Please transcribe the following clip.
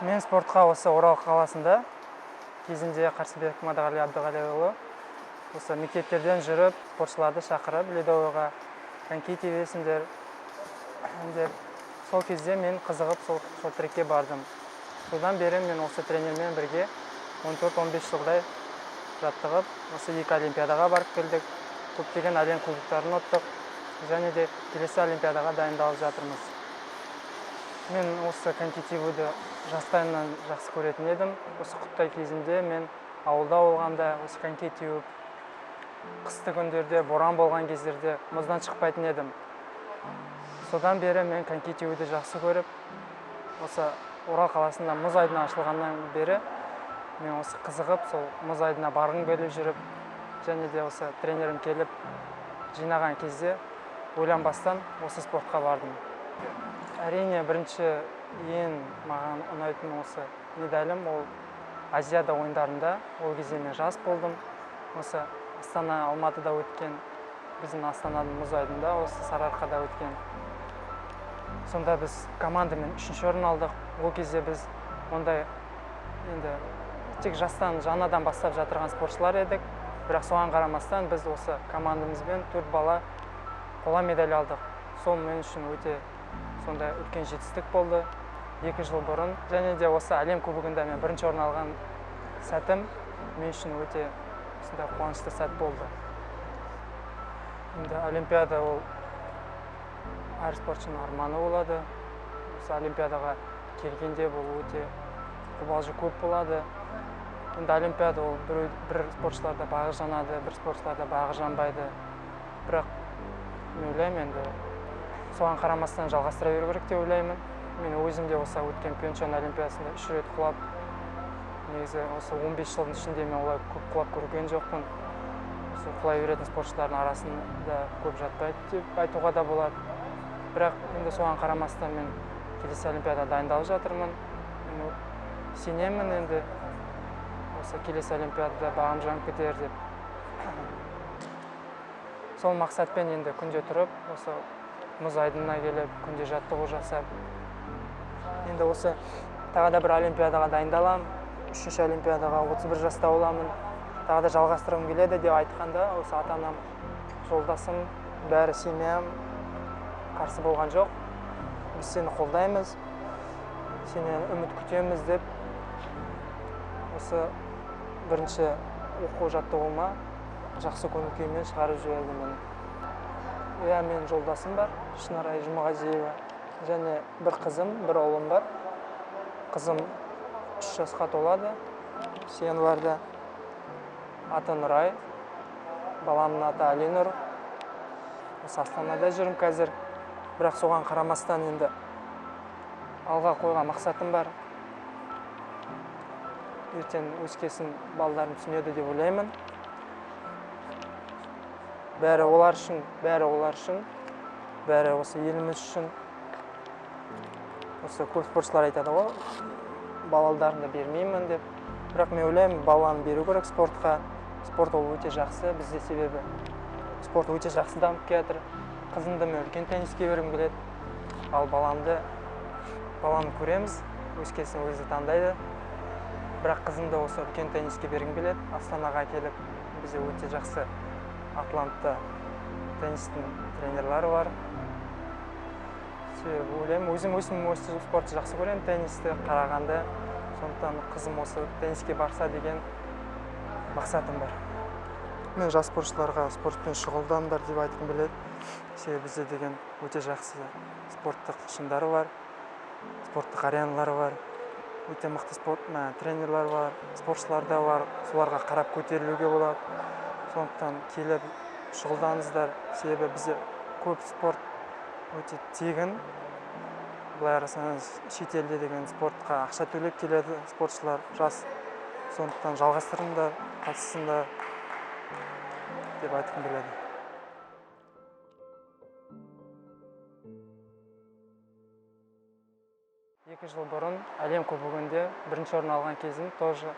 Мен спортқа осы Орал қаласында кезінде Қарсыбек Мадағали Абдығалиұлы осы мектептерден жүріп, спортшыларды шақырып, ледовыйға коньки тебесіңдер деп, сол кезде мен қызығып сол шорт-трекке бардым. Содан бері мен осы тренермен бірге 14-15 жылдай жаттығып, осы екі олимпиадаға барып келдік. Көптеген әлем кубоктарын ұттық, және де келесі олимпиадаға дайындалып жатырмыз. Мен осы коньки тебуді жастайымнан жақсы көретін едім. Осы Құттай кезінде мен ауылда болғанда осы коньки теуіп, қысты күндерде, боран болған кездерде мұздан шықпайтын едім. Содан бері мен коньки теуді жақсы көріп, осы Орал қаласында мұз айдыны ашылғаннан бері мен осы қызығып, сол мұз айдынына барғым келіп жүріп, және де осы тренерім келіп жинаған кезде ойланбастан осы спортқа бардым. Әрине, бірінші ең маған ұнайтын осы медалім ол Азияда ойындарында. Ол кезде мен жас болдым. Осы Астана, Алматыда өткен, біздің Астананың мұз айдынында, осы Сарыарқада өткен. Сонда біз командамен 3-ші орын алдық. Ол кезде біз ондай енді тек жастан, жаңадан бастап жатырған спортшылар едік. Бірақ соған қарамастан біз осы командамызбен 4 бала қола медаль алдық. Сол мен үшін өте сондай үлкен жетістік болды. 2 жыл бұрын, және де осы әлем кубогында мен бірінші орын алған сәтім мен үшін өте сондай қуанышты сәт болды. Енді олимпиада ол әр спортшының арманы болады. Осы олимпиадаға келгенде бұл өте қобалжу көп болады. Енді олимпиада ол бір спортшыларда бағы жанады, бір спортшыларда бағы жанбайды. Бірақ мен ойлаймын, енді соған қарамастан жалғастыра беру керек деп ойлаймын. Мен өзім де осы өткен Пьончан олимпиадасында 3 рет құлап, негізі осы 15 жылдың ішінде мен олай көп құлап көрген жоқпын. Осы құлай беретін спортшылардың арасында көп жатпайды деп айтуға да болады. Бірақ енді соған қарамастан мен келесі олимпиада дайындалып жатырмын. Мен сенемін, енді осы келесі олимпиадада бағым жанып кетер деп. Сол мақсатпен енді күнде тұрып, осы мұз айдынына келіп, күнде жаттығу жасап, енді осы тағы да бір олимпиадаға дайындаламын. 3-ші олимпиадаға 31 жаста боламын. Тағы да жалғастырғым келеді деп айтқанда, осы ата-анам, жолдасым, бәрі семьям қарсы болған жоқ. Біз сені қолдаймыз, сенен үміт күтеміз деп, осы бірінші оқу жаттығуыма жақсы көңіл күймен шығарып жіберді мені. Мен жолдасым бар, Шынарай Жұмағазиева, және бір қызым, бір ұлым бар. Қызым 3 жасқа толады, январьда. Аты Нұрай, баламның аты Алинұр. Осы Астанада жүрмін қазір. Бірақ соған қарамастан енді алға қойған мақсатым бар. Ертең өскесін балаларым түсінеді деп ойлаймын. Бәрі олар үшін, бәрі осы еліміз үшін. Осы көп спортшылар айтады ғой, балаларымды бермеймін деп. Бірақ мен ойлаймын, баланы беру керек спортқа. Спорт ол өте жақсы бізде, себебі спорт өте жақсы дамып келатыр. Қызымды мен үлкен тенниске бергім келеді. Ал баланы көреміз, өскесін өзі таңдайды. Бірақ қызымды осы үлкен тенниске бергім келеді. Астанаға келіп, бізде өте жақсы Атлантта теннистің тренерлары бар. Себебі ойлаймын, өзім спортты жақсы көремін, теннисті, қарағанды. Сондықтан қызым осы тенниске барса деген мақсатым бар. Мен жас спортшыларға спортпен шұғылданыңдар деп айтқым келеді. Себебі бізде деген өте жақсы спорттық шыңдары бар, спорттық ареналары бар. Өте мықты тренерлар бар, спортшылар да бар, соларға қарап көтерілуге болады. Сондықтан келіп шұғылданыңыздар, себебі бізде көп спорт өте тегін. Былай қарасаңыз, шетелде деген спортқа ақша төлеп келеді спортшылар жас. Сондықтан жалғастырыңдар, қатысыңдар деп айтқым келеді. 2 жыл бұрын әлем кубогінде бірінші орын алған кезім тоже